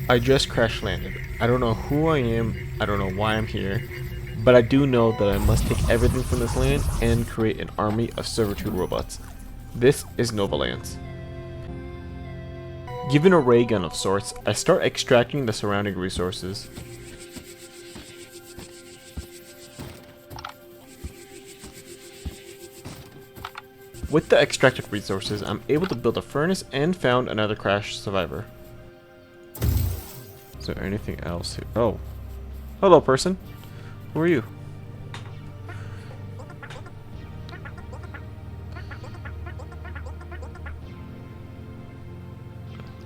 I just crash landed. I don't know who I am, I don't know why I'm here, but I do know that I must take everything from this land and create an army of servitude robots. This is Novalands. Given a ray gun of sorts, I start extracting the surrounding resources. With the extracted resources, I'm able to build a furnace and found another crash survivor. Is there anything else here? Oh. Hello, person. Who are you?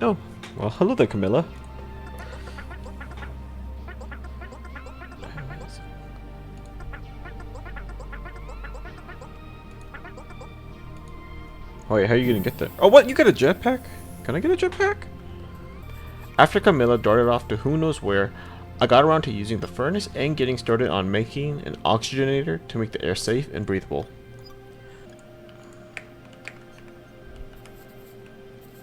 Oh. Well, hello there, Camilla. Oh wait, how are you gonna get there? Oh, what? You got a jetpack? Can I get a jetpack? After Camilla darted off to who knows where, I got around to using the furnace and getting started on making an oxygenator to make the air safe and breathable.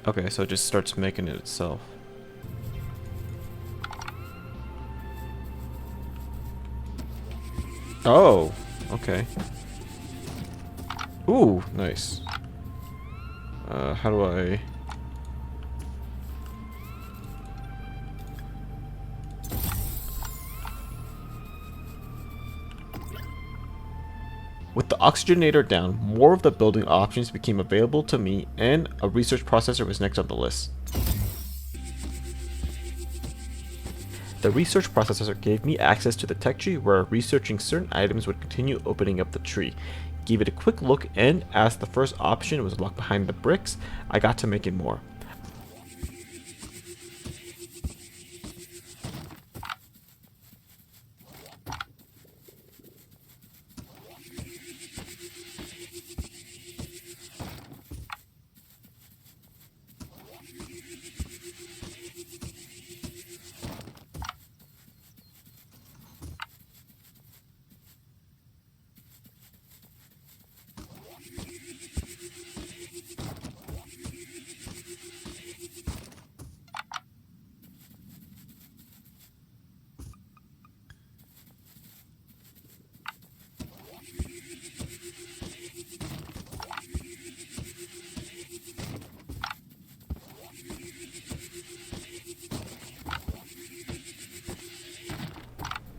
Okay, so it just starts making it itself. Oh, okay. Ooh, nice. How do I... With the oxygenator down, more of the building options became available to me, and a research processor was next on the list. The research processor gave me access to the tech tree where researching certain items would continue opening up the tree. Gave it a quick look, and as the first option was locked behind the bricks, I got to making more.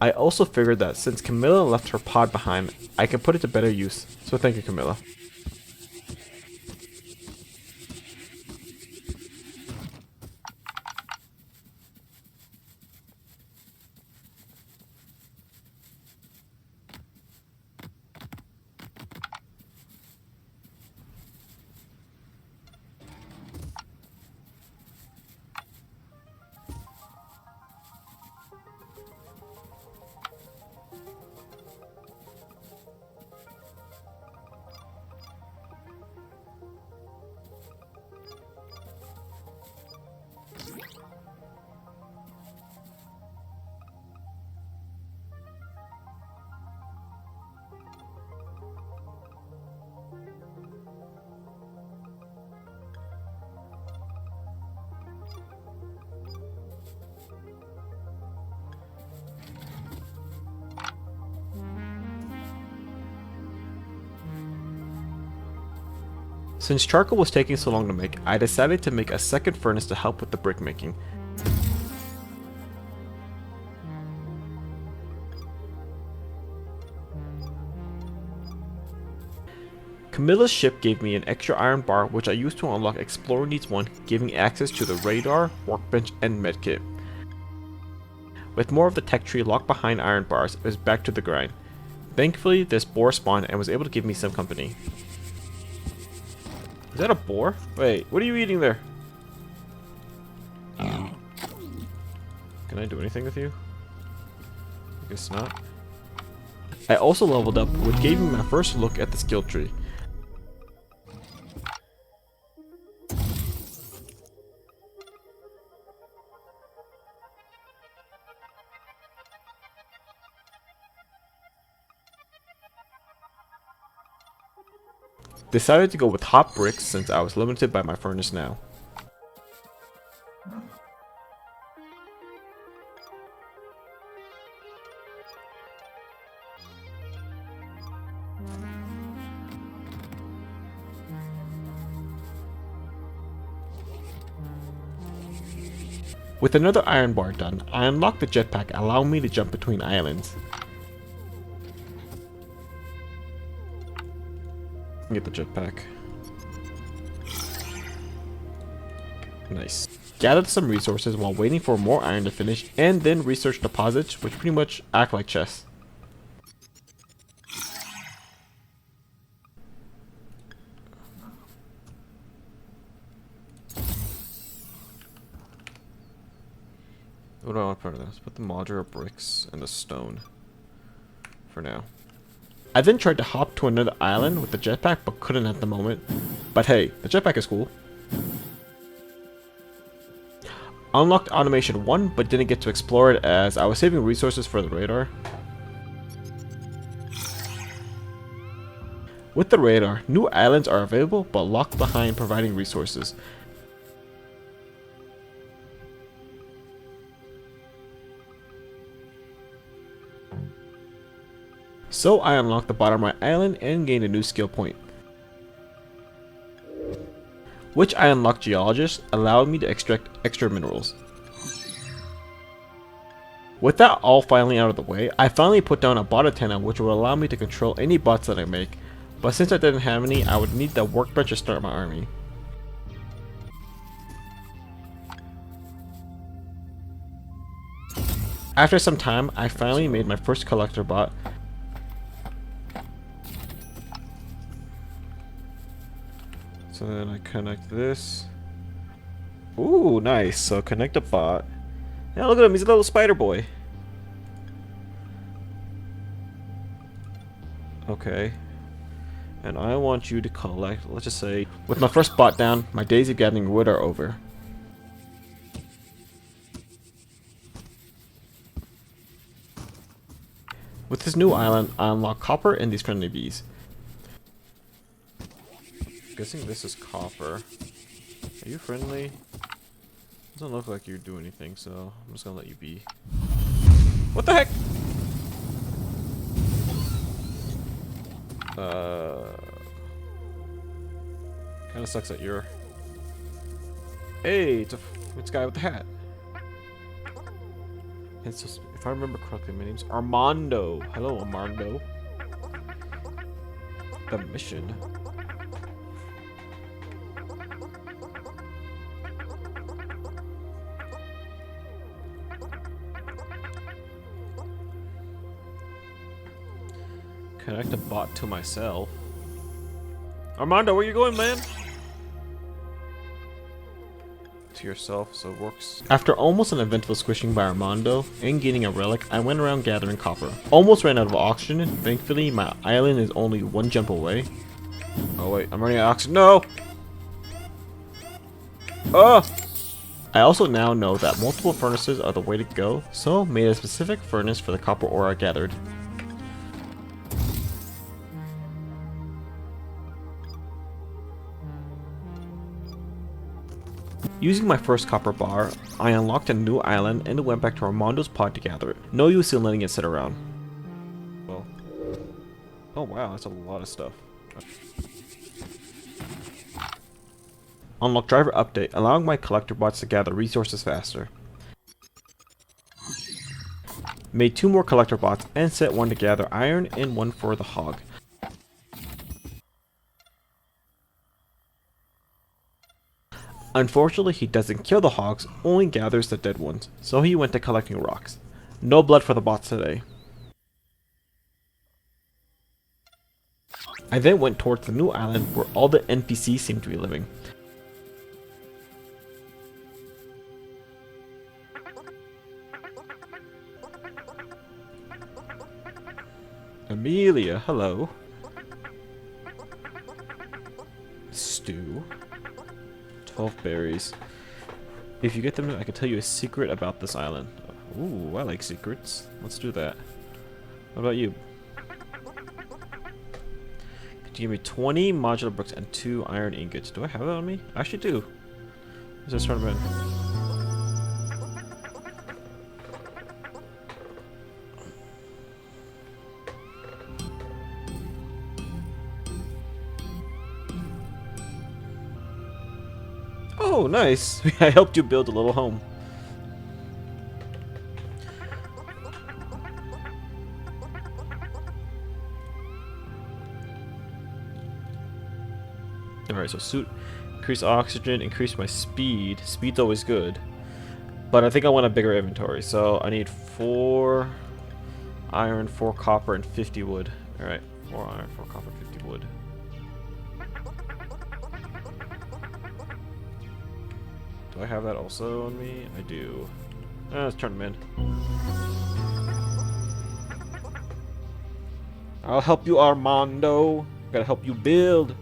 I also figured that since Camilla left her pod behind, I could put it to better use, so thank you, Camilla. Since charcoal was taking so long to make, I decided to make a second furnace to help with the brick making. Camilla's ship gave me an extra iron bar which I used to unlock Explorer Needs 1, giving access to the radar, workbench, and medkit. With more of the tech tree locked behind iron bars, it was back to the grind. Thankfully, this boar spawned and was able to give me some company. Is that a boar? Wait, what are you eating there? Can I do anything with you? I guess not. I also leveled up, which gave me my first look at the skill tree. Decided to go with hot bricks since I was limited by my furnace now. With another iron bar done, I unlocked the jetpack, allowing me to jump between islands. Get the jetpack. Nice. Gathered some resources while waiting for more iron to finish, and then researched deposits, which pretty much act like chests. What do I want to put in this? Let's put the modular bricks and the stone for now. I then tried to hop to another island with the jetpack, but couldn't at the moment. But hey, the jetpack is cool. Unlocked Automation 1, but didn't get to explore it as I was saving resources for the radar. With the radar, new islands are available, but locked behind providing resources. So I unlocked the bottom right island and gained a new skill point, which I unlocked Geologist, allowing me to extract extra minerals. With that all finally out of the way, I finally put down a bot antenna which will allow me to control any bots that I make, but since I didn't have any, I would need the workbench to start my army. After some time, I finally made my first collector bot. So then I connect this. Ooh, nice. So connect a bot. Yeah, look at him. He's a little spider boy. Okay. And I want you to collect, let's just say, with my first bot down, my days of gathering wood are over. With this new island, I unlock copper and these friendly bees. Guessing this is copper. Are you friendly? Doesn't look like you do anything, so I'm just gonna let you be. What the heck? Kinda sucks that you're... Hey, it's a guy with the hat. It's just, if I remember correctly, my name's Armando. Hello, Armando. The mission. Connect a bot to myself. Armando, where you going, man? To yourself, so it works. After almost an eventful squishing by Armando and gaining a relic, I went around gathering copper. Almost ran out of oxygen. Thankfully, my island is only one jump away. Oh wait, I'm running out of oxygen. No! Oh! I also now know that multiple furnaces are the way to go, so made a specific furnace for the copper ore I gathered. Using my first copper bar, I unlocked a new island and went back to Armando's pod to gather it. No use in letting it sit around. Well, oh wow, that's a lot of stuff. Unlock driver update, allowing my collector bots to gather resources faster. Made 2 more collector bots and set one to gather iron and one for the hog. Unfortunately, he doesn't kill the hogs, only gathers the dead ones, so he went to collecting rocks. No blood for the bots today. I then went towards the new island where all the NPCs seem to be living. Amelia, hello. Stew. 12 berries. If you get them, I can tell you a secret about this island. Ooh, I like secrets. Let's do that. What about you? Could you give me 20 modular bricks and 2 iron ingots? Do I have that on me? I actually do. Is this tournament? Oh, nice. I helped you build a little home. Alright, so suit, increase oxygen, increase my speed. Speed's always good. But I think I want a bigger inventory, so I need 4 iron, 4 copper, and 50 wood. Alright, 4 iron, 4 copper, 50 wood. Do I have that also on me? I do. Let's turn them in. I'll help you, Armando. Gotta help you build.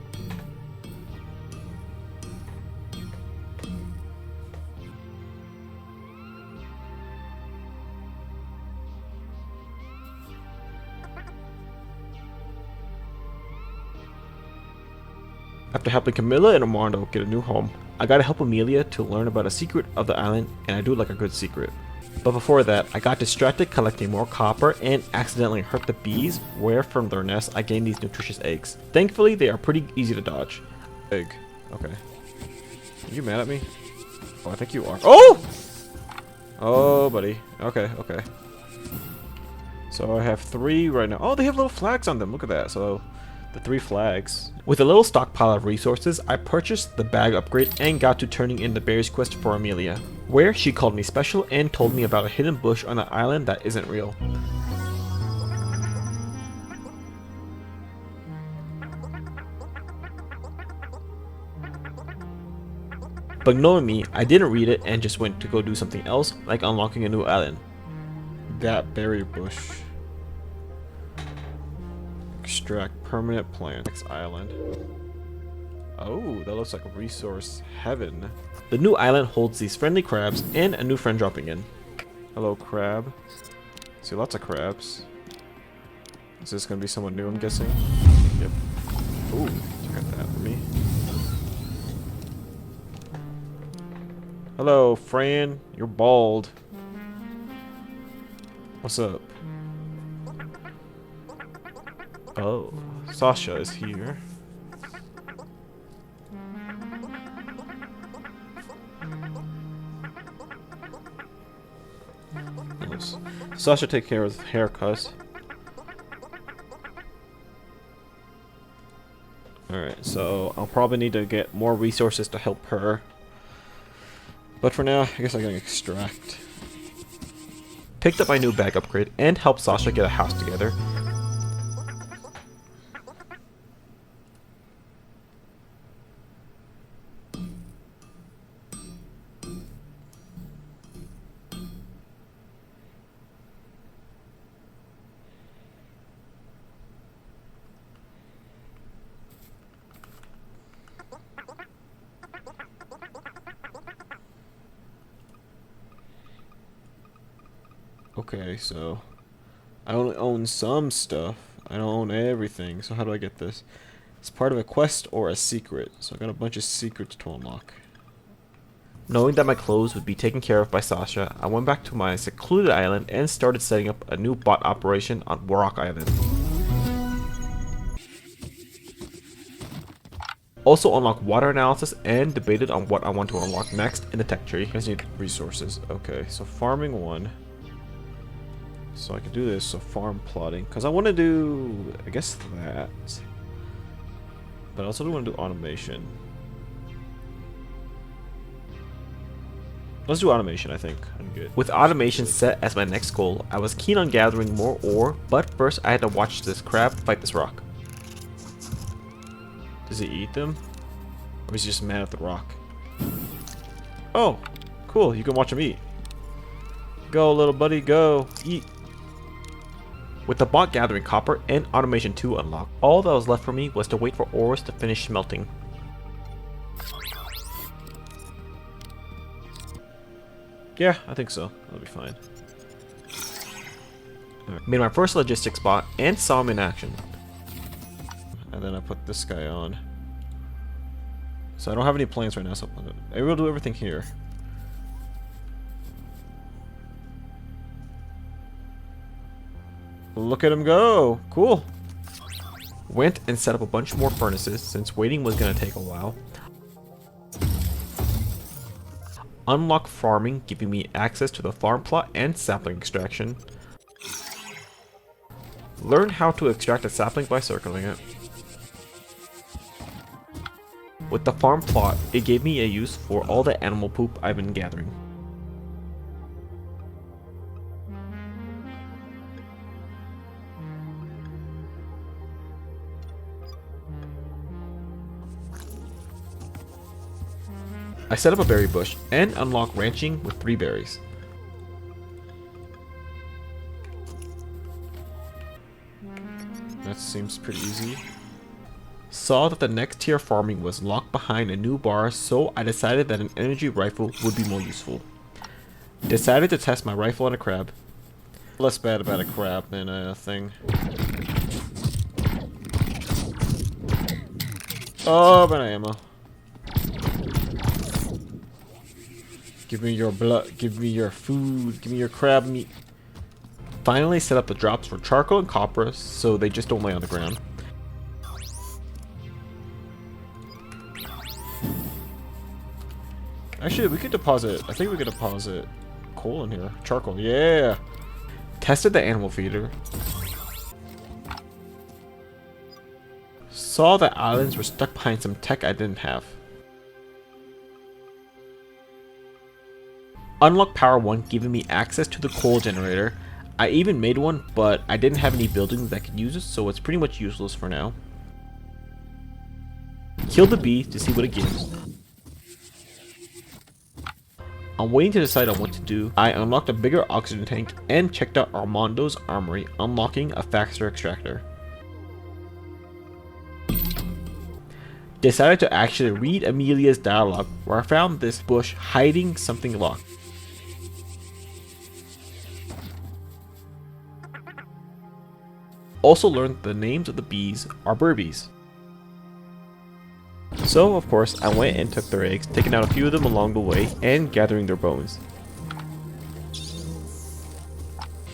After helping Camilla and Armando get a new home, I gotta help Amelia to learn about a secret of the island, and I do like a good secret. But before that, I got distracted collecting more copper and accidentally hurt the bees, where from their nest I gained these nutritious eggs. Thankfully, they are pretty easy to dodge. Egg. Okay. Are you mad at me? Oh, I think you are. Oh! Oh, buddy. Okay, okay. So I have 3 right now. Oh, they have little flags on them. Look at that. So the 3 flags. With a little stockpile of resources, I purchased the bag upgrade and got to turning in the berries quest for Amelia, where she called me special and told me about a hidden bush on the island that isn't real. But knowing me, I didn't read it and just went to go do something else, like unlocking a new island. That berry bush. Extract permanent plant. Next island. Oh, that looks like a resource heaven. The new island holds these friendly crabs and a new friend dropping in. Hello, crab. See lots of crabs. Is this gonna be someone new, I'm guessing? Yep. Ooh, check out that for me. Hello, Fran. You're bald. What's up? Oh, Sasha is here. Nice. Sasha take care of haircuts. Alright, so I'll probably need to get more resources to help her. But for now, I guess I can extract. Picked up my new bag upgrade and helped Sasha get a house together. Okay, so I only own some stuff. I don't own everything. So how do I get this? It's part of a quest or a secret. So I got a bunch of secrets to unlock. Knowing that my clothes would be taken care of by Sasha, I went back to my secluded island and started setting up a new bot operation on Warrock Island. Also unlock water analysis and debated on what I want to unlock next in the tech tree. I just need resources. Okay, so farming 1. So I can do this, so farm plotting. Because I want to do, I guess, that. But I also do want to do automation. Let's do automation, I think. I'm good. With automation set as my next goal, I was keen on gathering more ore, but first I had to watch this crab fight this rock. Does he eat them? Or is he just mad at the rock? Oh, cool. You can watch him eat. Go, little buddy, go. Eat. With the bot gathering copper and automation 2 unlocked, all that was left for me was to wait for ores to finish smelting. Yeah, I think so. That'll be fine. Right. Made my first logistics bot and saw him in action. And then I put this guy on. So I don't have any plans right now, so I will do everything here. Look at him go! Cool! Went and set up a bunch more furnaces, since waiting was gonna take a while. Unlock farming, giving me access to the farm plot and sapling extraction. Learn how to extract a sapling by circling it. With the farm plot, it gave me a use for all the animal poop I've been gathering. I set up a berry bush and unlock ranching with 3 berries. That seems pretty easy. Saw that the next tier farming was locked behind a new bar, so I decided that an energy rifle would be more useful. Decided to test my rifle on a crab. Less bad about a crab than a thing. Oh, but ammo. Give me your blood, give me your food, give me your crab meat. Finally set up the drops for charcoal and copper so they just don't lay on the ground. Actually, we could deposit, I think we could deposit coal in here. Charcoal, yeah! Tested the animal feeder. Saw that islands were stuck behind some tech I didn't have. Unlock power 1, giving me access to the coal generator. I even made one, but I didn't have any buildings that could use it, so it's pretty much useless for now. Kill the bee to see what it gives. I'm waiting to decide on what to do. I unlocked a bigger oxygen tank and checked out Armando's armory, unlocking a faster extractor. Decided to actually read Amelia's dialogue, where I found this bush hiding something locked. Also learned the names of the bees are burbies. So, of course, I went and took their eggs, taking out a few of them along the way, and gathering their bones.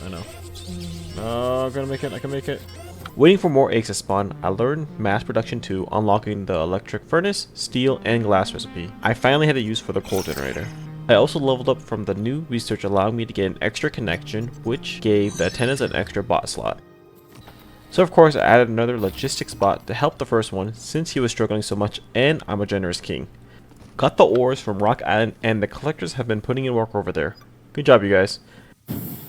I know. Oh, I'm gonna make it, I can make it. Waiting for more eggs to spawn, I learned mass production 2, unlocking the electric furnace, steel, and glass recipe. I finally had a use for the coal generator. I also leveled up from the new research, allowing me to get an extra connection, which gave the attendants an extra bot slot. So of course I added another logistics bot to help the first one since he was struggling so much, and I'm a generous king. Got the ores from Rock Island and the collectors have been putting in work over there. Good job you guys.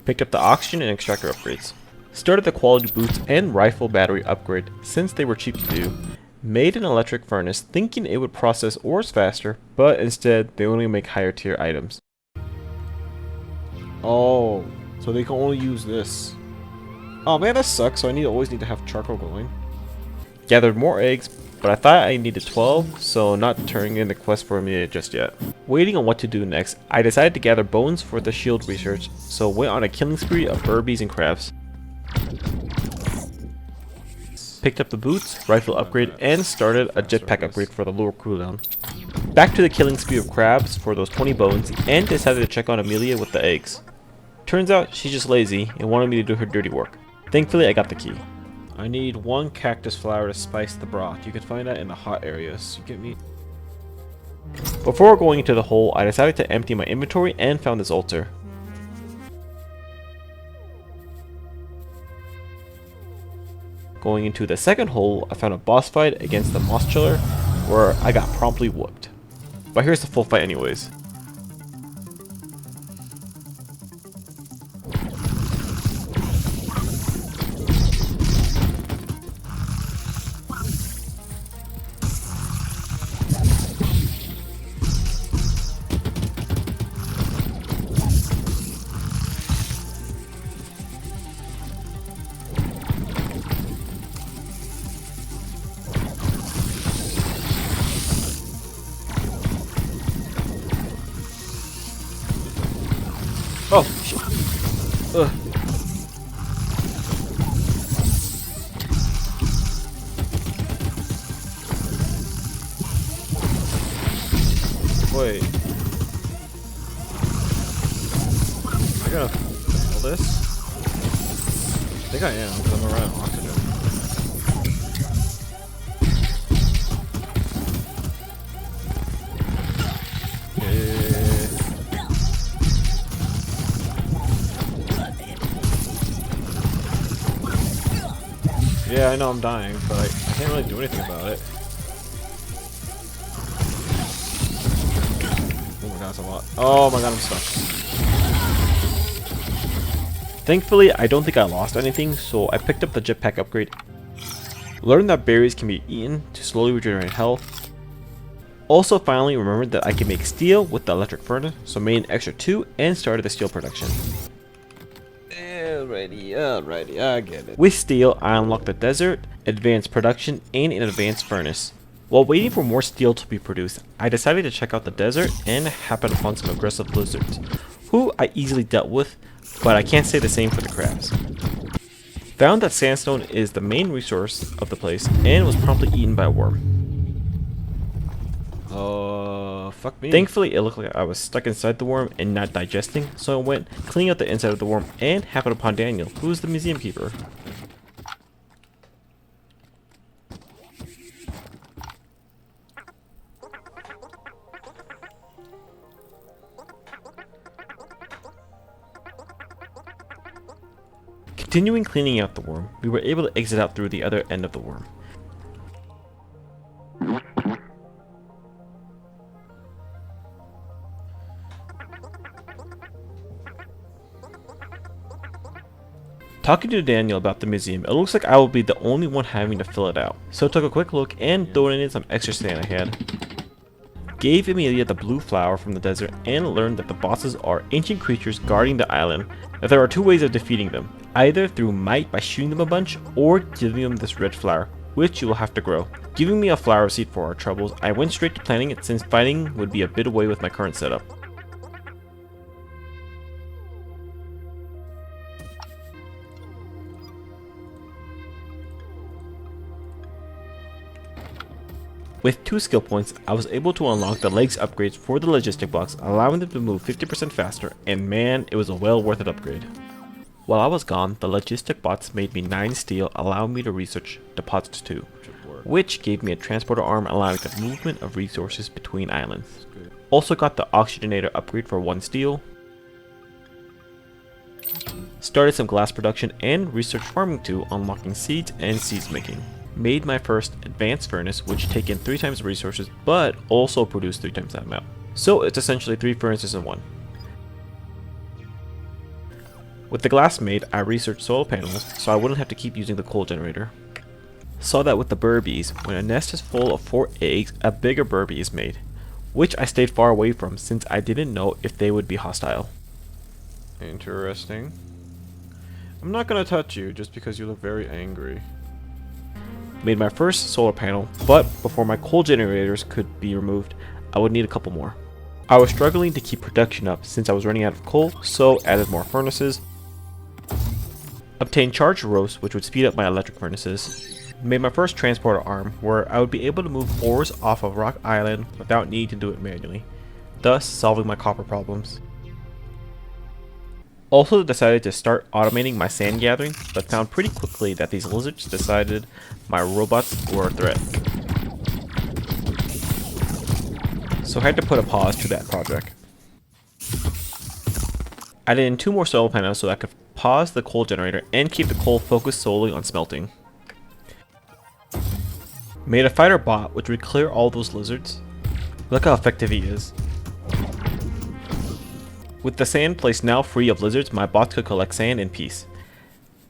Picked up the oxygen and extractor upgrades. Started the quality boots and rifle battery upgrade since they were cheap to do. Made an electric furnace thinking it would process ores faster, but instead they only make higher tier items. Oh, so they can only use this. Oh man, that sucks, so I always need to have charcoal going. Gathered more eggs, but I thought I needed 12, so not turning in the quest for Amelia just yet. Waiting on what to do next, I decided to gather bones for the shield research, so went on a killing spree of burbies and crabs. Picked up the boots, rifle upgrade, and started a jetpack upgrade for the lower cooldown. Back to the killing spree of crabs for those 20 bones, and decided to check on Amelia with the eggs. Turns out she's just lazy and wanted me to do her dirty work. Thankfully, I got the key. I need 1 cactus flower to spice the broth. You can find that in the hot areas. You get me? Before going into the hole, I decided to empty my inventory and found this altar. Going into the second hole, I found a boss fight against the moss chiller, where I got promptly whooped. But here's the full fight anyways. Oh, shit. Ugh. Wait. I gotta handle this? I think I am, because I'm around oxygen. Yeah. Yeah, I know I'm dying, but I can't really do anything about it. Oh my god, that's a lot. Oh my god, I'm stuck. Thankfully, I don't think I lost anything, so I picked up the jetpack upgrade. Learned that berries can be eaten to slowly regenerate health. Also finally remembered that I can make steel with the electric furnace, so made an extra 2 and started the steel production. Alrighty, I get it. With steel, I unlocked the desert, advanced production, and an advanced furnace. While waiting for more steel to be produced, I decided to check out the desert and happened upon some aggressive lizards, who I easily dealt with, but I can't say the same for the crabs. Found that sandstone is the main resource of the place and was promptly eaten by a worm. Fuck me. Thankfully, it looked like I was stuck inside the worm and not digesting, so I went cleaning out the inside of the worm and happened upon Daniel, who is the museum keeper. Continuing cleaning out the worm, we were able to exit out through the other end of the worm. Talking to Daniel about the museum, it looks like I will be the only one having to fill it out, so I took a quick look and donated some extra sand I had. Gave Emilia the blue flower from the desert and learned that the bosses are ancient creatures guarding the island, that there are 2 ways of defeating them, either through might by shooting them a bunch or giving them this red flower, which you will have to grow. Giving me a flower seed for our troubles, I went straight to planting it since fighting would be a bit away with my current setup. With 2 skill points, I was able to unlock the legs upgrades for the logistic blocks, allowing them to move 50% faster, and man, it was a well worth it upgrade. While I was gone, the logistic bots made me 9 steel, allowing me to research deposits too, which gave me a transporter arm allowing the movement of resources between islands. Also got the oxygenator upgrade for 1 steel. Started some glass production and research farming too, unlocking seeds and seeds making. Made my first advanced furnace, which take in 3 times the resources, but also produce 3 times that amount. So it's essentially 3 furnaces in 1. With the glass made, I researched solar panels, so I wouldn't have to keep using the coal generator. Saw that with the burbies, when a nest is full of 4 eggs, a bigger burbie is made, which I stayed far away from since I didn't know if they would be hostile. Interesting. I'm not gonna touch you just because you look very angry. Made my first solar panel, but before my coal generators could be removed, I would need a couple more. I was struggling to keep production up since I was running out of coal, so added more furnaces. Obtained charged roast, which would speed up my electric furnaces. Made my first transporter arm, where I would be able to move ores off of Rock Island without needing to do it manually, thus solving my copper problems. Also decided to start automating my sand gathering, but found pretty quickly that these lizards decided my robots were a threat. So I had to put a pause to that project. Added in 2 more solar panels so I could pause the coal generator and keep the coal focused solely on smelting. Made a fighter bot which would clear all those lizards. Look how effective he is. With the sand place now free of lizards, my bots could collect sand in peace.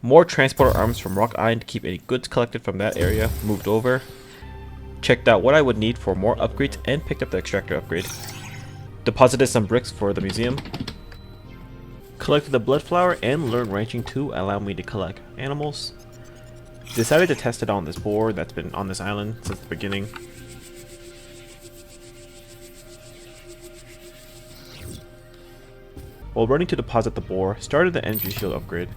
More transporter arms from Rock Island to keep any goods collected from that area moved over. Checked out what I would need for more upgrades and picked up the extractor upgrade. Deposited some bricks for the museum. Collected the blood flower and learned ranching to allow me to collect animals. Decided to test it on this board that's been on this island since the beginning. While running to deposit the boar, started the energy shield upgrade.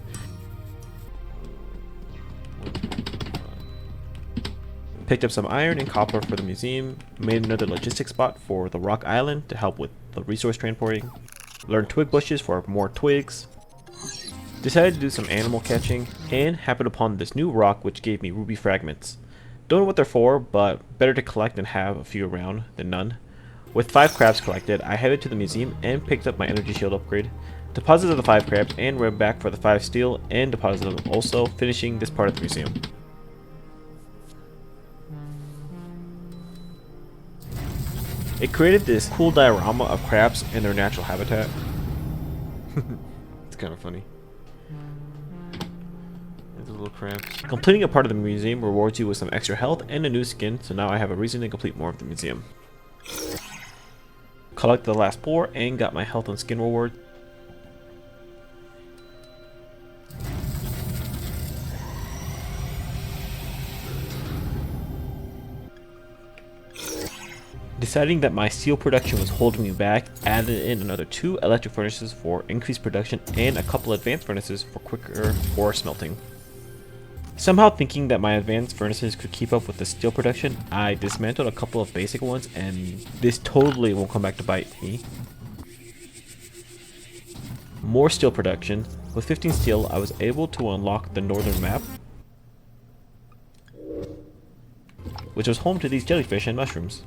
Picked up some iron and copper for the museum, made another logistics spot for the Rock Island to help with the resource transporting, learned twig bushes for more twigs, decided to do some animal catching, and happened upon this new rock which gave me ruby fragments. Don't know what they're for, but better to collect and have a few around than none. With 5 crabs collected, I headed to the museum and picked up my energy shield upgrade, deposited the 5 crabs and ran back for the 5 steel and deposited them also, finishing this part of the museum. It created this cool diorama of crabs in their natural habitat. It's kind of funny. There's little crabs. Completing a part of the museum rewards you with some extra health and a new skin, so now I have a reason to complete more of the museum. Collect the last pour and got my health and skin reward. Deciding that my steel production was holding me back, added in another 2 electric furnaces for increased production and a couple advanced furnaces for quicker ore smelting. Somehow thinking that my advanced furnaces could keep up with the steel production, I dismantled a couple of basic ones, and this totally won't come back to bite me. More steel production. With 15 steel, I was able to unlock the northern map, which was home to these jellyfish and mushrooms.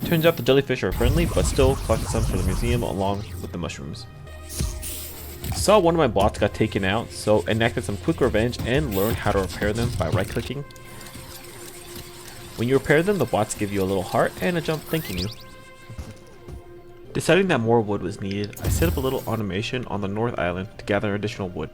Turns out the jellyfish are friendly, but still collected some for the museum along with the mushrooms. Saw one of my bots got taken out, so enacted some quick revenge and learned how to repair them by right clicking. When you repair them, the bots give you a little heart and a jump thanking you. Deciding that more wood was needed, I set up a little automation on the North Island to gather additional wood.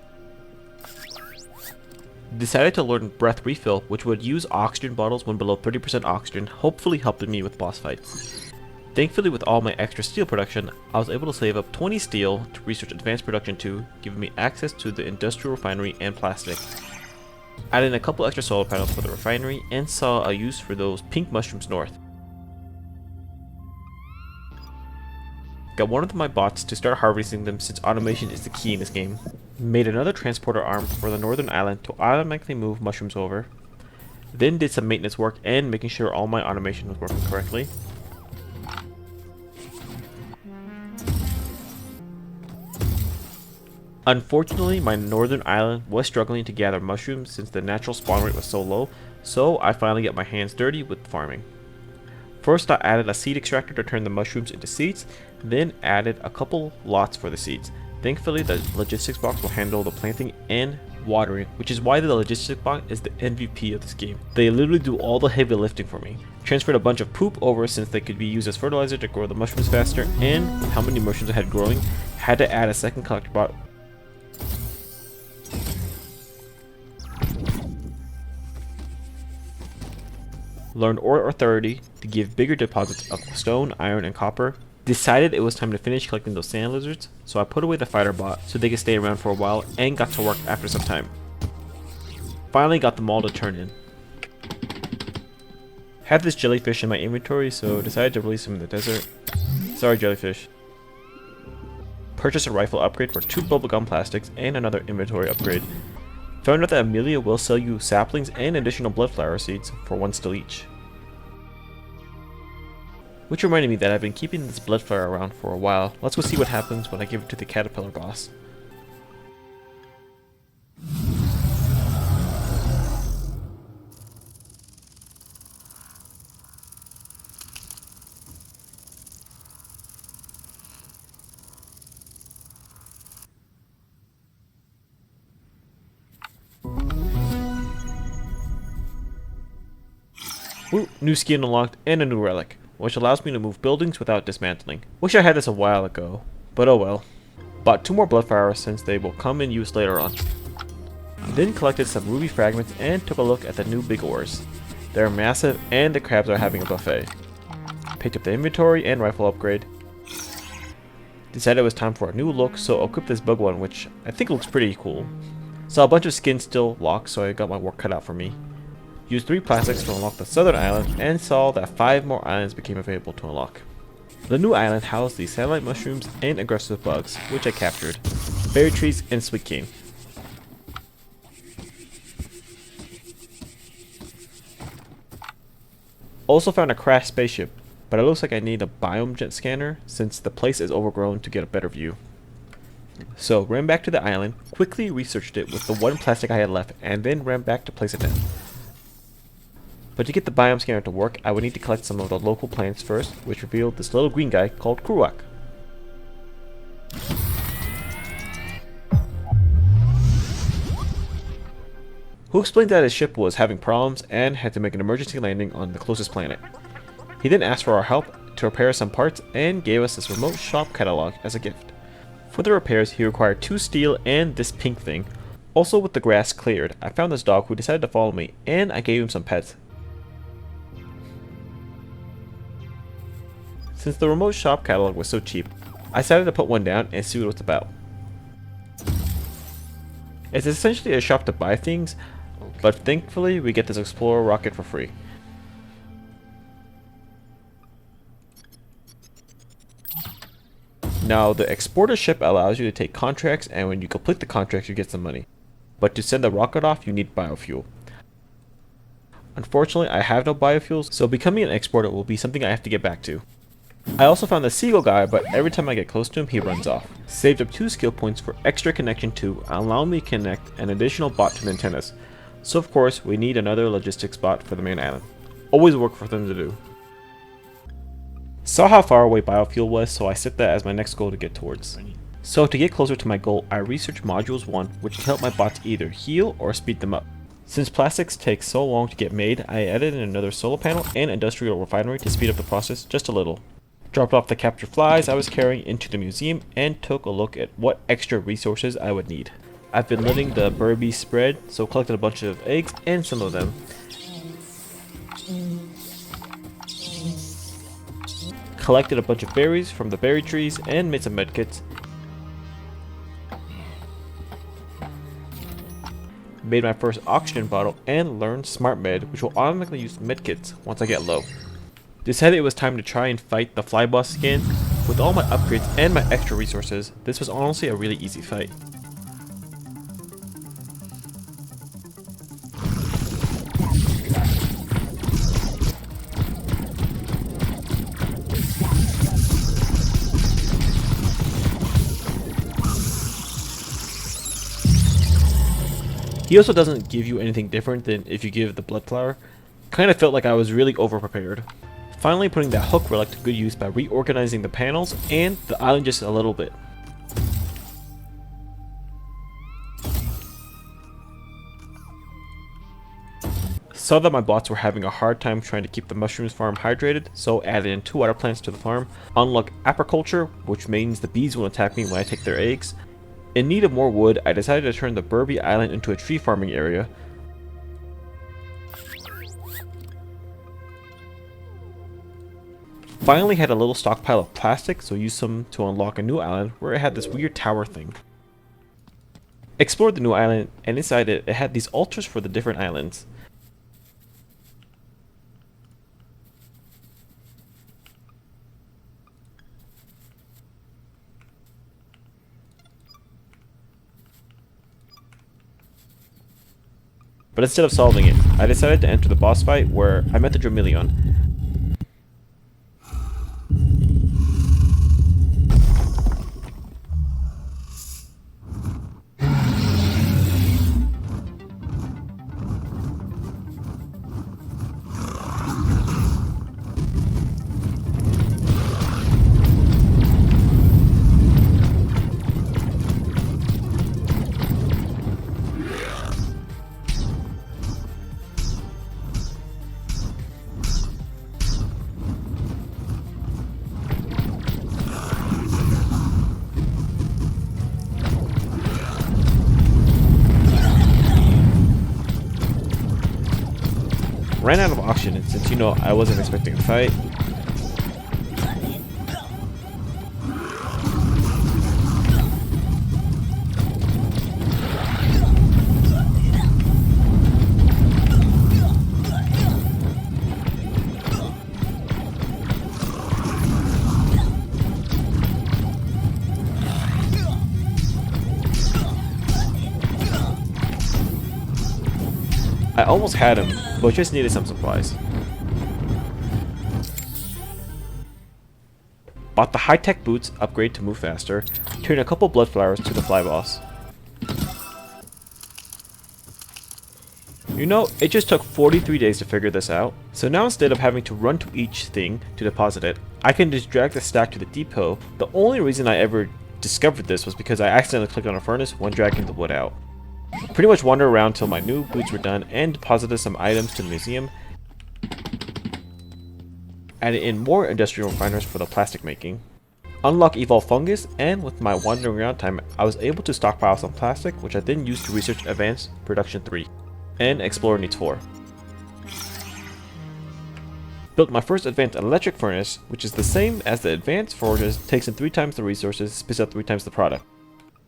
Decided to learn breath refill, which would use oxygen bottles when below 30% oxygen, hopefully helping me with boss fights. Thankfully, with all my extra steel production, I was able to save up 20 steel to research advanced production 2, giving me access to the industrial refinery and plastic. Added in a couple extra solar panels for the refinery and saw a use for those pink mushrooms north. Got one of my bots to start harvesting them since automation is the key in this game. Made another transporter arm for the northern island to automatically move mushrooms over. Then did some maintenance work and making sure all my automation was working correctly. Unfortunately, my northern island was struggling to gather mushrooms since the natural spawn rate was so low, so I finally got my hands dirty with farming. First, I added a seed extractor to turn the mushrooms into seeds, then added a couple lots for the seeds. Thankfully, the logistics box will handle the planting and watering, which is why the logistics box is the MVP of this game. They literally do all the heavy lifting for me. Transferred a bunch of poop over since they could be used as fertilizer to grow the mushrooms faster, and with how many mushrooms I had growing, had to add a second collector bot. Learned ore authority to give bigger deposits of stone, iron, and copper. Decided it was time to finish collecting those sand lizards, so I put away the fighter bot so they could stay around for a while and got to work after some time. Finally got them all to turn in. Had this jellyfish in my inventory, so decided to release him in the desert. Sorry, jellyfish. Purchased a rifle upgrade for 2 bubblegum plastics and another inventory upgrade. Found out that Amelia will sell you saplings and additional blood flower seeds for 1 steel each. Which reminded me that I've been keeping this blood flower around for a while. Let's go see what happens when I give it to the caterpillar boss. Ooh, new skin unlocked and a new relic, which allows me to move buildings without dismantling. Wish I had this a while ago, but oh well. Bought 2 more blood flowers since they will come in use later on. Then collected some ruby fragments and took a look at the new big ores. They're massive and the crabs are having a buffet. Picked up the inventory and rifle upgrade. Decided it was time for a new look, so equipped this bug one, which I think looks pretty cool. Saw a bunch of skins still locked, so I got my work cut out for me. Used 3 plastics to unlock the southern island and saw that 5 more islands became available to unlock. The new island housed the satellite mushrooms and aggressive bugs, which I captured, berry trees, and sweet cane. Also found a crashed spaceship, but it looks like I need a biome jet scanner since the place is overgrown to get a better view. So ran back to the island, quickly researched it with the 1 plastic I had left, and then ran back to place it down. But to get the biome scanner to work, I would need to collect some of the local plants first, which revealed this little green guy called Kruak. Who explained that his ship was having problems and had to make an emergency landing on the closest planet. He then asked for our help to repair some parts and gave us this remote shop catalog as a gift. For the repairs, he required 2 steel and this pink thing. Also, with the grass cleared, I found this dog who decided to follow me, and I gave him some pets. Since the remote shop catalog was so cheap, I decided to put one down and see what it was about. It's essentially a shop to buy things, but thankfully we get this Explorer rocket for free. Now, the exporter ship allows you to take contracts, and when you complete the contracts you get some money. But to send the rocket off you need biofuel. Unfortunately I have no biofuels, so becoming an exporter will be something I have to get back to. I also found the seagull guy, but every time I get close to him he runs off. Saved up 2 skill points for extra connection to allow me to connect an additional bot to the antennas. So of course we need another logistics bot for the main island. Always work for them to do. Saw how far away biofuel was, so I set that as my next goal to get towards. So to get closer to my goal, I researched modules 1, which can help my bots either heal or speed them up. Since plastics take so long to get made, I added in another solar panel and industrial refinery to speed up the process just a little. Dropped off the captured flies I was carrying into the museum and took a look at what extra resources I would need. I've been letting the bird bees spread, so collected a bunch of eggs and some of them. Collected a bunch of berries from the berry trees and made some medkits. Made my first oxygen bottle and learned Smart Med, which will automatically use medkits once I get low. Decided it was time to try and fight the fly boss again. With all my upgrades and my extra resources, this was honestly a really easy fight. He also doesn't give you anything different than if you give the blood flower. Kinda felt like I was really over-prepared. Finally putting that hook relic to good use by reorganizing the panels and the island just a little bit. Saw that my bots were having a hard time trying to keep the mushrooms farm hydrated, so added in 2 water plants to the farm. Unlock apiculture, which means the bees won't attack me when I take their eggs. In need of more wood, I decided to turn the Burby Island into a tree farming area. Finally had a little stockpile of plastic, so used some to unlock a new island where it had this weird tower thing. Explored the new island, and inside it had these altars for the different islands. But instead of solving it, I decided to enter the boss fight where I met the Dromelion. Ran out of oxygen, and since you know I wasn't expecting a fight, I almost had him, but just needed some supplies. Bought the high-tech boots, upgrade to move faster, turned a couple blood flowers to the fly boss. You know, it just took 43 days to figure this out, so now instead of having to run to each thing to deposit it, I can just drag the stack to the depot. The only reason I ever discovered this was because I accidentally clicked on a furnace when dragging the wood out. Pretty much wandered around till my new boots were done and deposited some items to the museum. added in more industrial refiners for the plastic making. Unlock Evolve Fungus, and with my wandering around time, I was able to stockpile some plastic, which I then used to research Advanced Production 3 and Explorer Needs 4. Built my first advanced electric furnace, which is the same as the advanced forges, takes in 3 times the resources, spits out 3 times the product.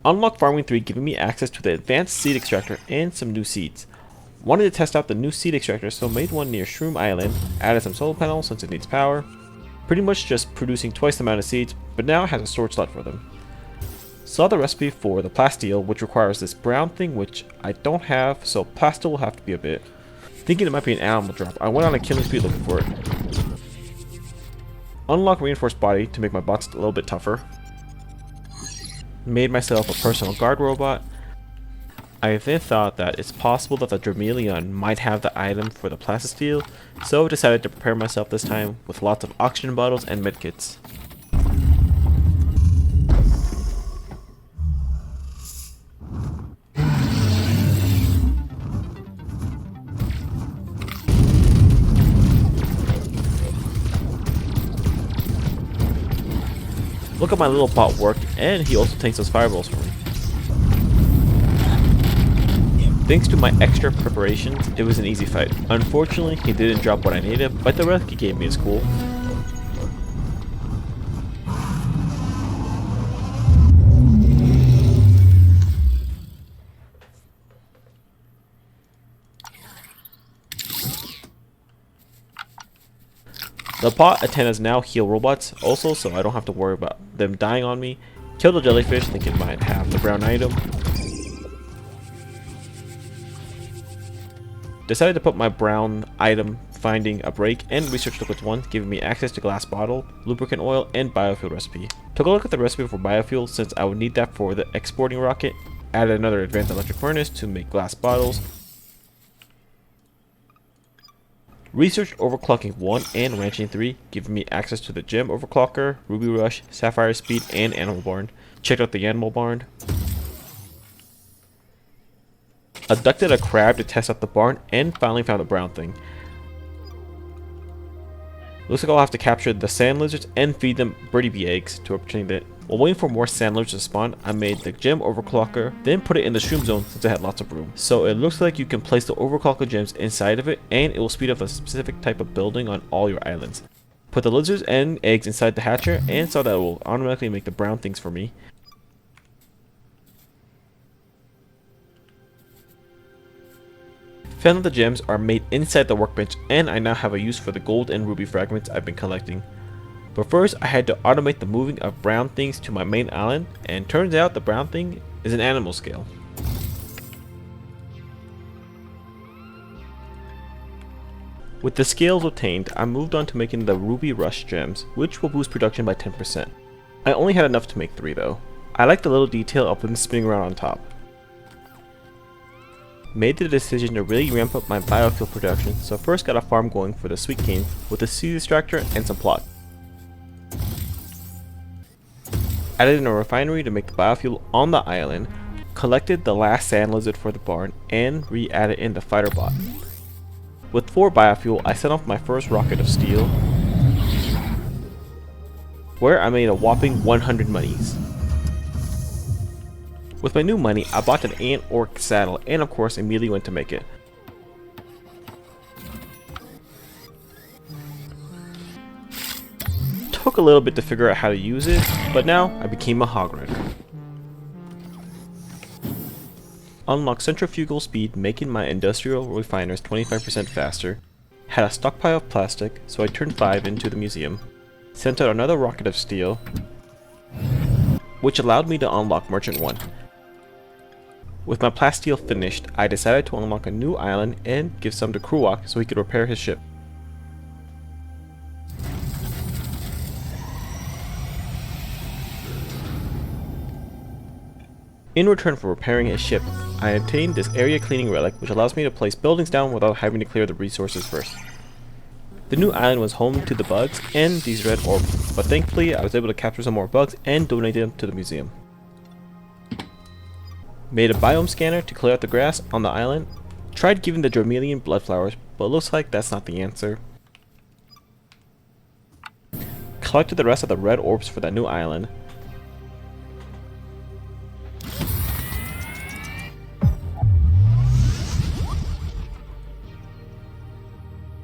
Unlock Farming 3, giving me access to the advanced seed extractor and some new seeds. Wanted to test out the new seed extractor, so made one near Shroom Island, added some solar panels since it needs power. Pretty much just producing twice the amount of seeds, but now it has a storage slot for them. Saw the recipe for the plasteel, which requires this brown thing, which I don't have, so plasteel will have to be a bit. Thinking it might be an animal drop, I went on a killing spree looking for it. Unlock Reinforced Body to make my bots a little bit tougher. Made myself a personal guard robot. I then thought that it's possible that the Dromelion might have the item for the plasteel, so decided to prepare myself this time with lots of oxygen bottles and medkits. Look at my little bot work, and he also takes those fireballs for me. Thanks to my extra preparations, it was an easy fight. Unfortunately, he didn't drop what I needed, but the relic he gave me is cool. The bot antennas now heal robots also, so I don't have to worry about them dying on me. Kill the jellyfish, thinking it might have the brown item. Decided to put my brown item finding a break and research liquids 1, giving me access to glass bottle, lubricant oil, and biofuel recipe. Took a look at the recipe for biofuel since I would need that for the exporting rocket. Added another advanced electric furnace to make glass bottles. Researched overclocking 1 and ranching 3, giving me access to the gem overclocker, ruby rush, sapphire speed, and animal barn. Checked out the animal barn. Abducted a crab to test out the barn, and finally found a brown thing. Looks like I'll have to capture the sand lizards and feed them birdie bee eggs to obtain that. While waiting for more sand lizards to spawn, I made the gem overclocker, then put it in the shroom zone since I had lots of room. So it looks like you can place the overclocker gems inside of it, and it will speed up a specific type of building on all your islands. Put the lizards and eggs inside the hatcher, and saw that it will automatically make the brown things for me. Found that the gems are made inside the workbench, and I now have a use for the gold and ruby fragments I've been collecting. But first I had to automate the moving of brown things to my main island, and turns out the brown thing is an animal scale. With the scales obtained, I moved on to making the ruby rush gems, which will boost production by 10%. I only had enough to make 3 though. I like the little detail of them spinning around on top. Made the decision to really ramp up my biofuel production, so first got a farm going for the sweet cane with a seed extractor and some plot. Added in a refinery to make the biofuel on the island, collected the last sand lizard for the barn, and re-added in the fighter bot. With 4 biofuel, I sent off my first rocket of steel, where I made a whopping 100 monies. With my new money, I bought an ant orc saddle and of course immediately went to make it. Took a little bit to figure out how to use it, but now I became a hog rider. Unlocked centrifugal speed, making my industrial refiners 25% faster. Had a stockpile of plastic, so I turned 5 into the museum. Sent out another rocket of steel, which allowed me to unlock Merchant 1. With my plasteel finished, I decided to unlock a new island and give some to Kruok so he could repair his ship. In return for repairing his ship, I obtained this area cleaning relic, which allows me to place buildings down without having to clear the resources first. The new island was home to the bugs and these red orbs, but thankfully I was able to capture some more bugs and donate them to the museum. Made a biome scanner to clear out the grass on the island. Tried giving the Dromelion blood flowers, but looks like that's not the answer. collected the rest of the red orbs for that new island.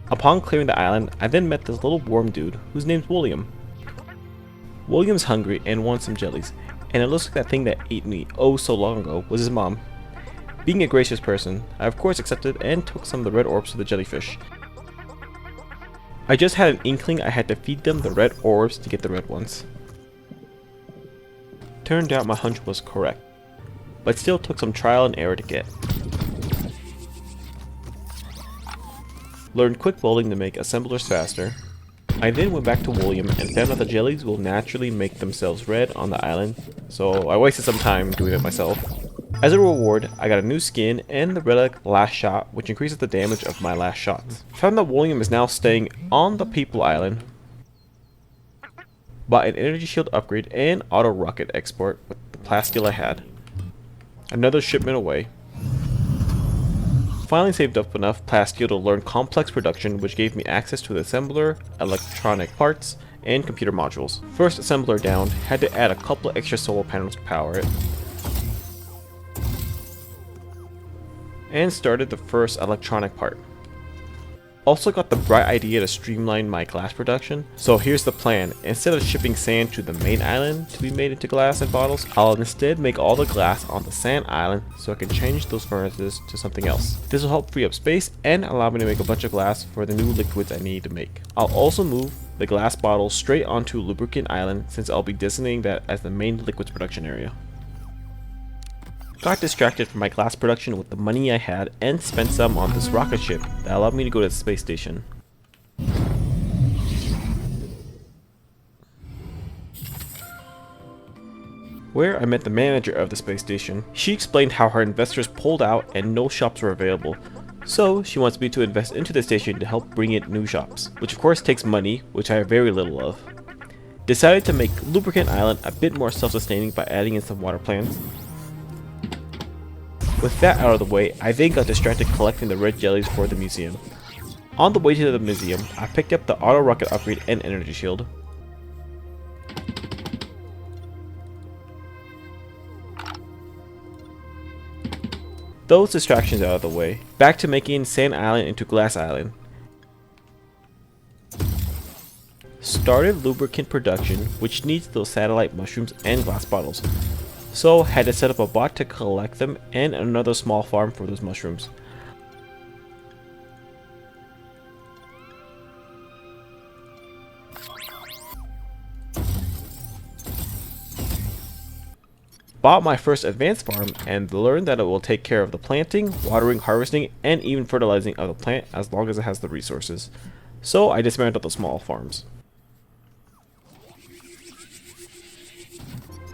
Upon clearing the island, I then met this little worm dude whose name's William. William's hungry and wants some jellies, and it looks like that thing that ate me oh so long ago was his mom. Being a gracious person, I of course accepted and took some of the red orbs to the jellyfish. I just had an inkling I had to feed them the red orbs to get the red ones. Turned out my hunch was correct, but still took some trial and error to get. Learned quick welding to make assemblers faster. I then went back to William and found out the jellies will naturally make themselves red on the island, so I wasted some time doing it myself. As a reward, I got a new skin and the relic Last Shot, which increases the damage of my last shots. Found that William is now staying on the People Island. Bought an energy shield upgrade and auto rocket export with the plasteel I had. Another shipment away. Finally saved up enough plasteel to learn complex production, which gave me access to the assembler, electronic parts, and computer modules. First assembler down, had to add a couple of extra solar panels to power it. And started the first electronic part. Also got the bright idea to streamline my glass production, so here's the plan. Instead of shipping sand to the main island to be made into glass and bottles, I'll instead make all the glass on the sand island so I can change those furnaces to something else. This will help free up space and allow me to make a bunch of glass for the new liquids I need to make. I'll also move the glass bottles straight onto Lubricant Island since I'll be designating that as the main liquids production area. Got distracted from my glass production with the money I had and spent some on this rocket ship that allowed me to go to the space station. Where I met the manager of the space station. She explained how her investors pulled out and no shops were available, so she wants me to invest into the station to help bring in new shops, which of course takes money, which I have very little of. Decided to make Lubricant Island a bit more self-sustaining by adding in some water plants. With that out of the way, I then got distracted collecting the red jellies for the museum. On the way to the museum, I picked up the auto rocket upgrade and energy shield. Those distractions out of the way, back to making Sand Island into Glass Island. Started lubricant production, which needs those satellite mushrooms and glass bottles. So had to set up a bot to collect them and another small farm for those mushrooms. Bought my first advanced farm and learned that it will take care of the planting, watering, harvesting, and even fertilizing of the plant as long as it has the resources. So I dismantled the small farms.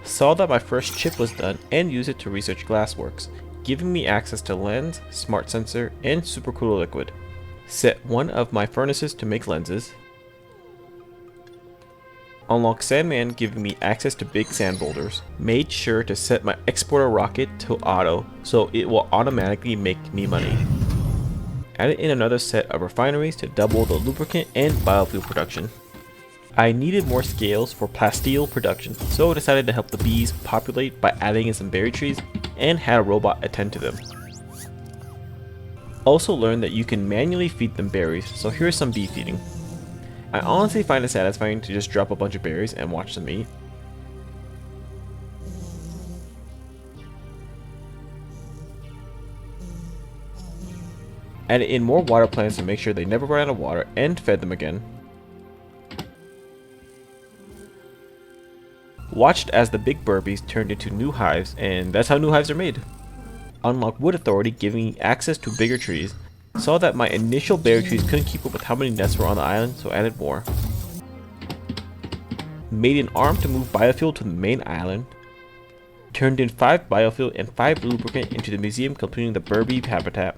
Saw that my first chip was done and used it to research Glassworks, giving me access to lens, smart sensor, and supercooler liquid. Set one of my furnaces to make lenses. Unlocked Sandman, giving me access to big sand boulders. Made sure to set my exporter rocket to auto so it will automatically make me money. Added in another set of refineries to double the lubricant and biofuel production. I needed more scales for plasteel production, so I decided to help the bees populate by adding in some berry trees and had a robot attend to them. Also learned that you can manually feed them berries, so here's some bee feeding. I honestly find it satisfying to just drop a bunch of berries and watch them eat. Added in more water plants to make sure they never run out of water and fed them again. Watched as the big burpees turned into new hives, and that's how new hives are made. Unlocked Wood Authority, giving me access to bigger trees. Saw that my initial berry trees couldn't keep up with how many nests were on the island, so added more. Made an arm to move biofuel to the main island. Turned in 5 biofuel and 5 lubricant into the museum, completing the Burbee habitat.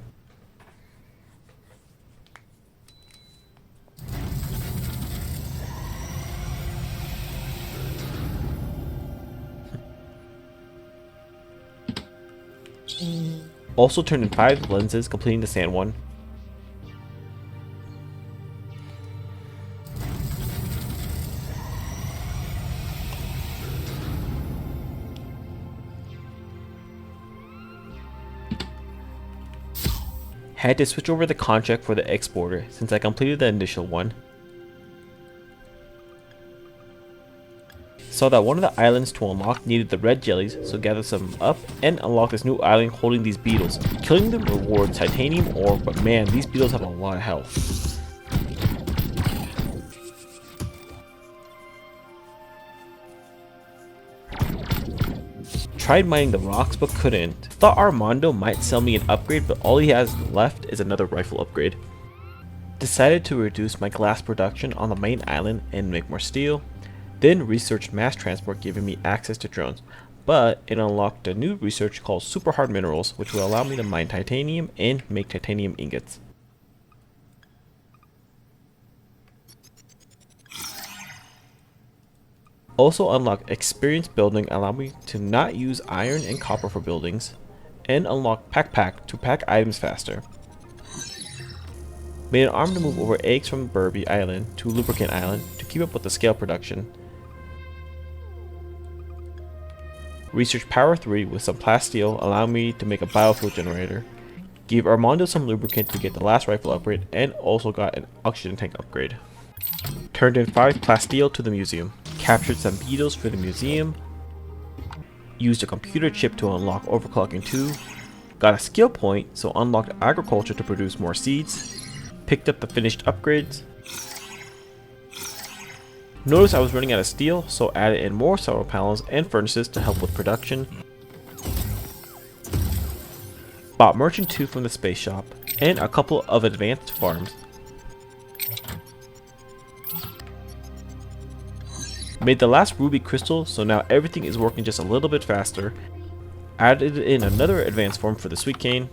Also turned in 5 lenses, completing the sand one. Had to switch over the contract for the exporter since I completed the initial one. Saw that one of the islands to unlock needed the red jellies, so gathered some up and unlocked this new island holding these beetles. Killing them rewards titanium ore, but man, these beetles have a lot of health. Tried mining the rocks but couldn't. Thought Armando might sell me an upgrade, but all he has left is another rifle upgrade. Decided to reduce my glass production on the main island and make more steel. Then researched mass transport, giving me access to drones, but it unlocked a new research called super hard minerals, which will allow me to mine titanium and make titanium ingots. Also unlock experience building, allowing me to not use iron and copper for buildings, and unlock pack to pack items faster. Made an arm to move over eggs from Burby Island to Lubricant Island to keep up with the scale production. Researched Power 3 with some plasteel, allowing me to make a biofuel generator. Gave Armando some lubricant to get the last rifle upgrade, and also got an oxygen tank upgrade. Turned in 5 plasteel to the museum. Captured some beetles for the museum. Used a computer chip to unlock overclocking 2. Got a skill point, so unlocked agriculture to produce more seeds. Picked up the finished upgrades. Noticed I was running out of steel, so added in more solar panels and furnaces to help with production. Bought Merchant 2 from the space shop, and a couple of advanced farms. Made the last ruby crystal, so now everything is working just a little bit faster. Added in another advanced form for the sweet cane.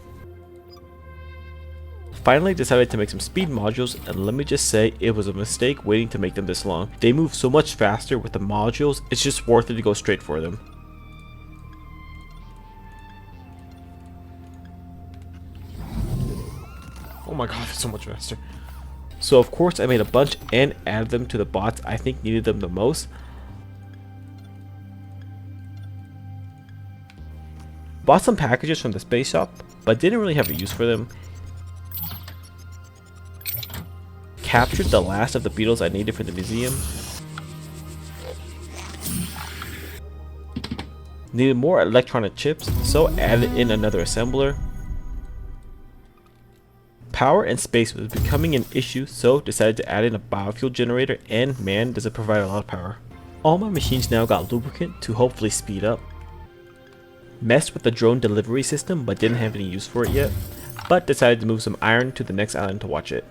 Finally decided to make some speed modules, and let me just say it was a mistake waiting to make them this long. They move so much faster with the modules, it's just worth it to go straight for them. Oh my god, it's so much faster. So of course I made a bunch and added them to the bots I think needed them the most. Bought some packages from the space shop, but didn't really have a use for them. Captured the last of the beetles I needed for the museum. Needed more electronic chips, so added in another assembler. Power and space was becoming an issue, so decided to add in a biofuel generator, and man, does it provide a lot of power. All my machines now got lubricant to hopefully speed up. Messed with the drone delivery system but didn't have any use for it yet, but decided to move some iron to the next island to watch it.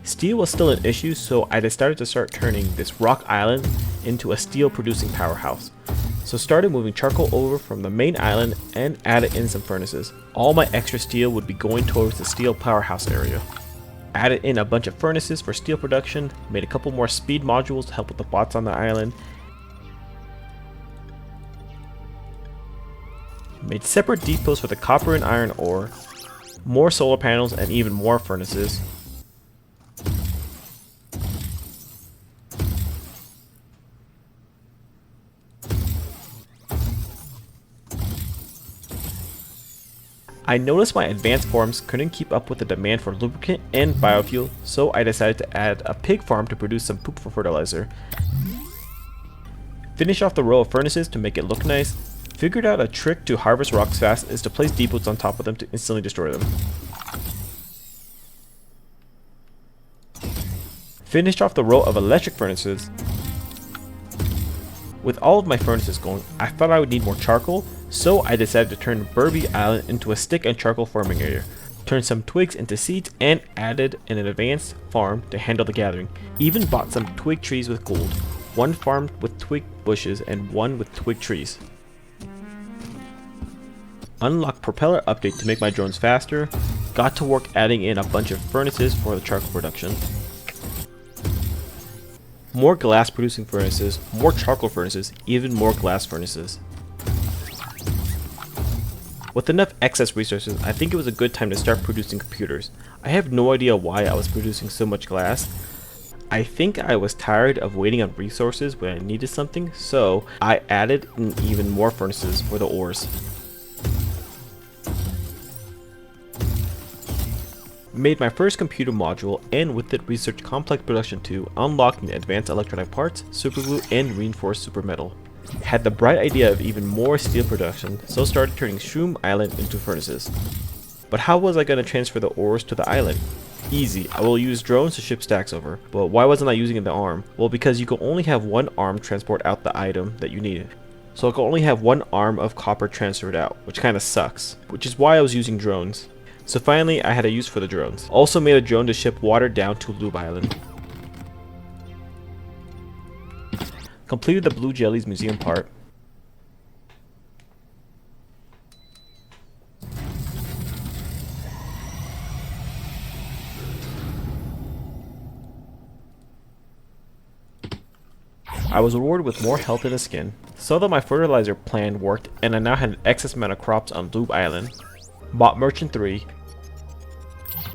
Steel was still an issue, so I decided to start turning this rock island into a steel producing powerhouse. So started moving charcoal over from the main island and added in some furnaces. All my extra steel would be going towards the steel powerhouse area. Added in a bunch of furnaces for steel production, made a couple more speed modules to help with the bots on the island. Made separate depots for the copper and iron ore, more solar panels, and even more furnaces. I noticed my advanced farms couldn't keep up with the demand for lubricant and biofuel, so I decided to add a pig farm to produce some poop for fertilizer. Finish off the row of furnaces to make it look nice. Figured out a trick to harvest rocks fast is to place depots on top of them to instantly destroy them. Finished off the row of electric furnaces. With all of my furnaces going, I thought I would need more charcoal, so I decided to turn Burby Island into a stick and charcoal farming area. Turned some twigs into seeds and added in an advanced farm to handle the gathering. Even bought some twig trees with gold. One farmed with twig bushes and one with twig trees. Unlocked propeller update to make my drones faster. Got to work adding in a bunch of furnaces for the charcoal production. More glass producing furnaces, more charcoal furnaces, even more glass furnaces. With enough excess resources, I think it was a good time to start producing computers. I have no idea why I was producing so much glass. I think I was tired of waiting on resources when I needed something, so I added in even more furnaces for the ores. Made my first computer module, and with it researched complex production 2, unlocking advanced electronic parts, superglue, and reinforced super metal. Had the bright idea of even more steel production, so started turning Shroom Island into furnaces. But how was I going to transfer the ores to the island? Easy, I will use drones to ship stacks over. But why wasn't I using the arm? Well, because you can only have one arm transport out the item that you needed. So I could only have one arm of copper transferred out, which kinda sucks. Which is why I was using drones. So finally, I had a use for the drones. Also made a drone to ship water down to Lube Island. Completed the Blue Jellies museum part. I was rewarded with more health in the skin. Saw that my fertilizer plan worked, and I now had an excess amount of crops on Lube Island. Bought Merchant 3.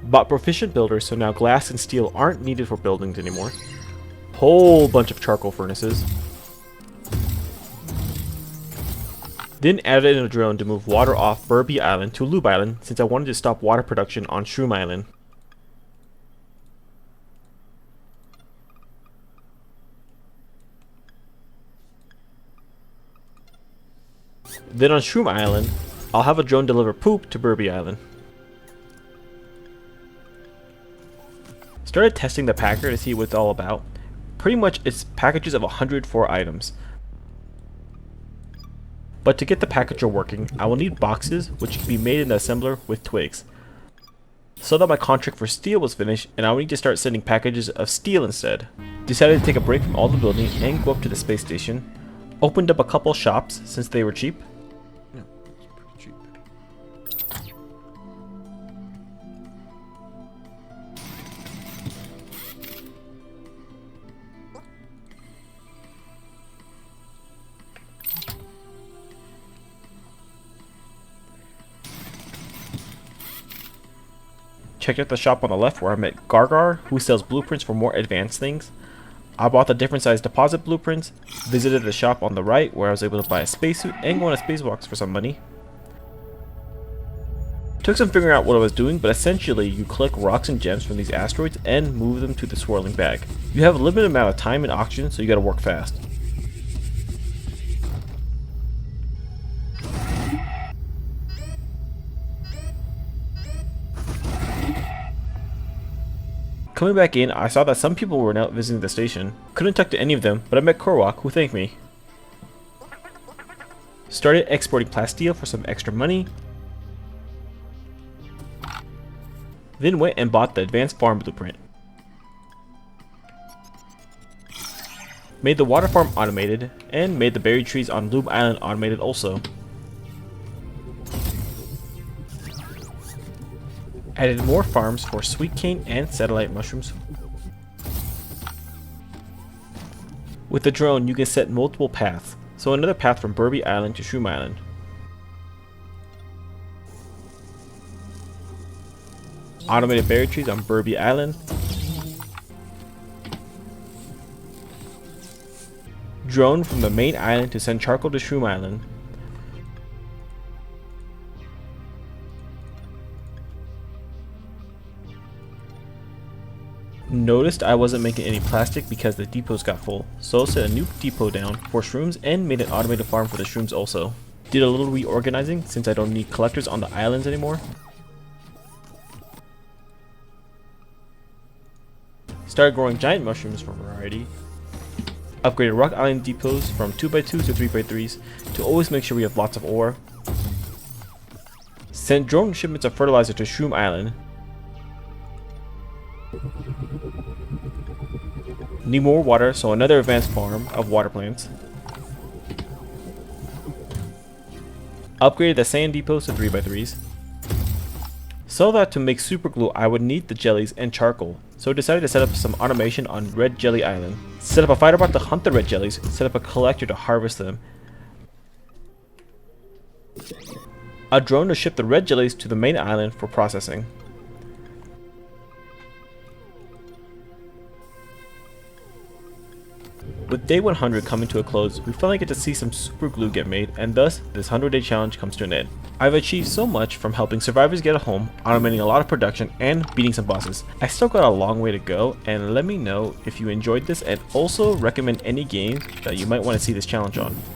Bought Proficient Builder, so now glass and steel aren't needed for buildings anymore. Whole bunch of charcoal furnaces. Then added in a drone to move water off Burby Island to Lube Island, since I wanted to stop water production on Shroom Island. Then on Shroom Island, I'll have a drone deliver poop to Burby Island. Started testing the packer to see what it's all about. Pretty much it's packages of 104 items. But to get the packager working, I will need boxes which can be made in the assembler with twigs. So that my contract for steel was finished, and I will need to start sending packages of steel instead. Decided to take a break from all the building and go up to the space station. Opened up a couple shops since they were cheap. Yeah, it's pretty cheap. Checked out the shop on the left where I met Gargar, who sells blueprints for more advanced things. I bought the different size deposit blueprints, visited the shop on the right where I was able to buy a spacesuit and go on a spacewalk for some money. Took some figuring out what I was doing, but essentially you collect rocks and gems from these asteroids and move them to the swirling bag. You have a limited amount of time and oxygen, so you gotta work fast. Coming back in, I saw that some people were now visiting the station. Couldn't talk to any of them, but I met Korwak, who thanked me. Started exporting plasteel for some extra money. Then went and bought the advanced farm blueprint. Made the water farm automated, and made the berry trees on Lube Island automated also. Added more farms for sweet cane and satellite mushrooms. With the drone, you can set multiple paths, so another path from Burby Island to Shroom Island. Automated berry trees on Burby Island. Drone from the main island to send charcoal to Shroom Island. Noticed I wasn't making any plastic because the depots got full, so set a new depot down for shrooms and made an automated farm for the shrooms also. Did a little reorganizing since I don't need collectors on the islands anymore. Started growing giant mushrooms for variety. Upgraded rock island depots from 2x2s to 3x3s to always make sure we have lots of ore. Sent drone shipments of fertilizer to Shroom Island. Need more water, so another advanced farm of water plants. Upgraded the sand depots to 3x3s. Saw that to make super glue I would need the jellies and charcoal, so decided to set up some automation on Red Jelly Island. Set up a fighter bot to hunt the red jellies, set up a collector to harvest them. a drone to ship the red jellies to the main island for processing. With day 100 coming to a close, we finally get to see some super glue get made, and thus, this 100-day challenge comes to an end. I've achieved so much from helping survivors get a home, automating a lot of production, and beating some bosses. I still got a long way to go, and let me know if you enjoyed this and also recommend any games that you might want to see this challenge on.